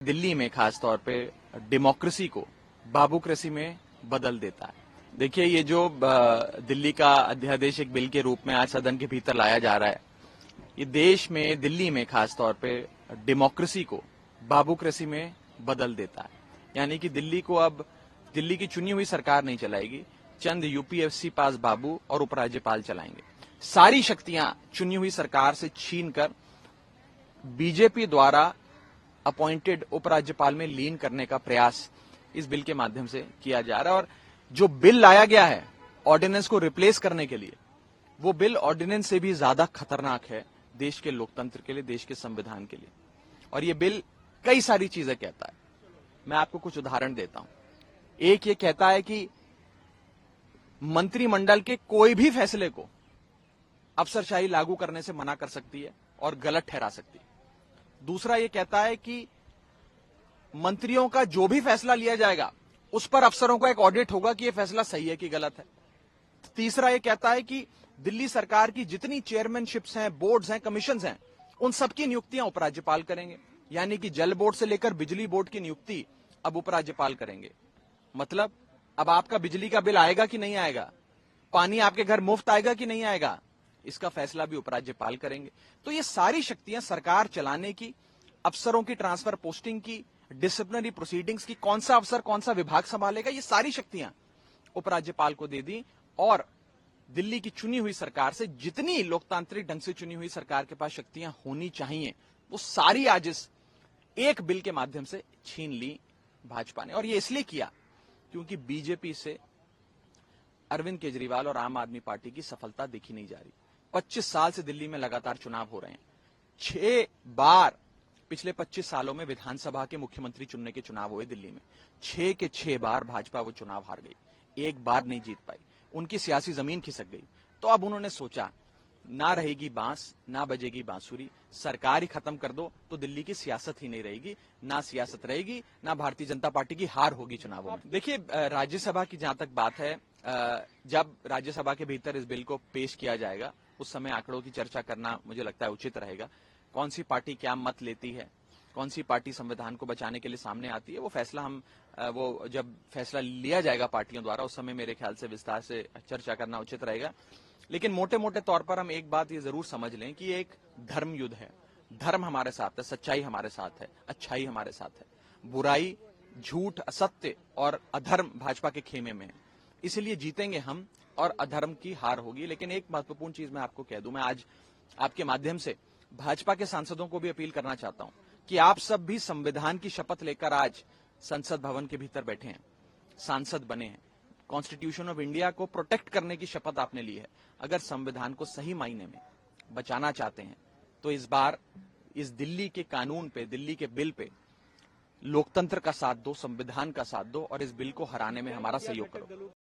दिल्ली में खास तौर पे डेमोक्रेसी को बाबूक्रेसी में बदल देता है। देखिए, ये जो दिल्ली का अध्यादेश एक बिल के रूप में आज सदन के भीतर लाया जा रहा है, ये देश में, दिल्ली में खास तौर पे डेमोक्रेसी को बाबूक्रेसी में बदल देता है। यानी कि दिल्ली को अब दिल्ली की चुनी हुई सरकार नहीं चलाएगी, चंद यूपीएससी पास बाबू और उपराज्यपाल चलाएंगे। सारी शक्तियां चुनी हुई सरकार से छीनकर बीजेपी द्वारा अपॉइंटेड उपराज्यपाल में लीन करने का प्रयास इस बिल के माध्यम से किया जा रहा है। और जो बिल लाया गया है ऑर्डिनेंस को रिप्लेस करने के लिए, वो बिल ऑर्डिनेंस से भी ज्यादा खतरनाक है देश के लोकतंत्र के लिए, देश के संविधान के लिए। और ये बिल कई सारी चीजें कहता है। मैं आपको कुछ उदाहरण देता हूं। एक ये कहता है कि मंत्रिमंडल के कोई भी फैसले को अफसरशाही लागू करने से मना कर सकती है और गलत ठहरा सकती है। दूसरा ये कहता है कि मंत्रियों का जो भी फैसला लिया जाएगा उस पर अफसरों का एक ऑडिट होगा कि यह फैसला सही है कि गलत है। तीसरा ये कहता है कि दिल्ली सरकार की जितनी चेयरमैनशिप्स हैं, बोर्ड्स हैं, कमीशंस हैं, उन सबकी नियुक्तियां उपराज्यपाल करेंगे। यानी कि जल बोर्ड से लेकर बिजली बोर्ड की नियुक्ति अब उपराज्यपाल करेंगे। मतलब अब आपका बिजली का बिल आएगा कि नहीं आएगा, पानी आपके घर मुफ्त आएगा कि नहीं आएगा, इसका फैसला भी उपराज्यपाल करेंगे। तो ये सारी शक्तियां सरकार चलाने की, अफसरों की ट्रांसफर पोस्टिंग की, डिसिप्लिनरी प्रोसीडिंग्स की, कौन सा अफसर कौन सा विभाग संभालेगा, ये सारी शक्तियां उपराज्यपाल को दे दी। और दिल्ली की चुनी हुई सरकार से जितनी लोकतांत्रिक ढंग से चुनी हुई सरकार के पास शक्तियां होनी चाहिए, वो सारी आज इस एक बिल के माध्यम से छीन ली भाजपा ने। और ये इसलिए किया क्योंकि बीजेपी से अरविंद केजरीवाल और आम आदमी पार्टी की सफलता देखी नहीं जा रही। 25 साल से दिल्ली में लगातार चुनाव हो रहे हैं। 6 बार पिछले 25 सालों में विधानसभा के मुख्यमंत्री चुनने के चुनाव हुए दिल्ली में। 6 के 6 बार भाजपा वो चुनाव हार गई, एक बार नहीं जीत पाई, उनकी सियासी जमीन खिसक गई। तो अब उन्होंने सोचा, ना रहेगी बांस, ना बजेगी बांसुरी, सरकार ही खत्म कर दो तो दिल्ली की सियासत ही नहीं रहेगी, ना सियासत रहेगी, ना भारतीय जनता पार्टी की हार होगी चुनावों में। देखिए, राज्यसभा की जहां तक बात है, जब राज्यसभा के भीतर इस बिल को पेश किया जाएगा उस समय आंकड़ों की चर्चा करना मुझे लगता है उचित रहेगा। कौन सी पार्टी क्या मत लेती है, कौन सी पार्टी संविधान को बचाने के लिए सामने आती है, वो फैसला वो जब फैसला लिया जाएगा पार्टियों द्वारा उस समय मेरे ख्याल से विस्तार से चर्चा करना उचित रहेगा। लेकिन मोटे मोटे तौर पर हम एक बात ये जरूर समझ लें कि एक धर्म युद्ध है। धर्म हमारे साथ है, सच्चाई हमारे साथ है, अच्छाई हमारे साथ है। बुराई, झूठ, असत्य और अधर्म भाजपा के खेमे में है। इसलिए जीतेंगे हम और अधर्म की हार होगी। लेकिन एक महत्वपूर्ण चीज मैं आपको कह दूं, मैं आज आपके माध्यम से भाजपा के सांसदों को भी अपील करना चाहता हूं कि आप सब भी संविधान की शपथ लेकर आज संसद भवन के भीतर बैठे हैं, सांसद बने हैं, कॉन्स्टिट्यूशन ऑफ इंडिया को प्रोटेक्ट करने की शपथ आपने ली है। अगर संविधान को सही मायने में बचाना चाहते हैं तो इस बार इस दिल्ली के कानून पे, दिल्ली के बिल पे लोकतंत्र का साथ दो, संविधान का साथ दो और इस बिल को हराने में हमारा सहयोग करो।